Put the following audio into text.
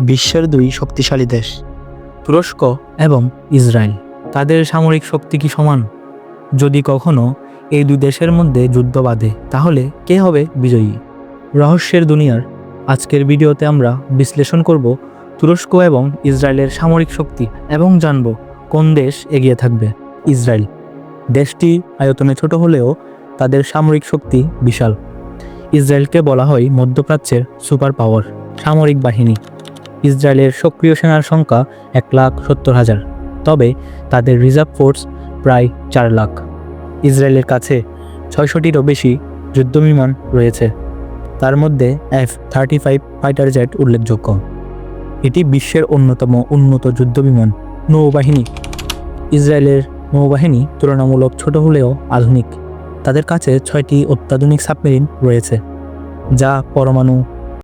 বিশ্বের দুই শক্তিশালী দেশ তুরস্ক এবং ইসরায়েল। তাদের সামরিক শক্তি কি সমান? যদি কখনো এই দুই দেশের মধ্যে যুদ্ধ বাধে তাহলে কে হবে বিজয়ী? রহস্যের দুনিয়ার আজকের ভিডিওতে আমরা বিশ্লেষণ করব তুরস্ক এবং ইসরায়েলের সামরিক শক্তি এবং জানব কোন দেশ এগিয়ে থাকবে। ইসরায়েল দেশটি আয়তনে ছোট হলেও তাদের সামরিক শক্তি বিশাল। ইসরায়েলকে বলা হয় মধ্যপ্রাচ্যের সুপার পাওয়ার। সামরিক বাহিনী ইসরায়েলের সক্রিয় সেনার সংখ্যা 1,70,000, তবে তাদের রিজার্ভ ফোর্স প্রায় 4 লাখ। ইসরায়েলের কাছে 600টিরও বেশি যুদ্ধবিমান রয়েছে, তার মধ্যে F-35 ফাইটার জেট উল্লেখযোগ্য। এটি বিশ্বের অন্যতম উন্নত যুদ্ধবিমান। নৌবাহিনী ইসরায়েলের নৌবাহিনী তুলনামূলক ছোট হলেও আধুনিক। তাদের কাছে 6টি অত্যাধুনিক সাবমেরিন রয়েছে, যা পরমাণু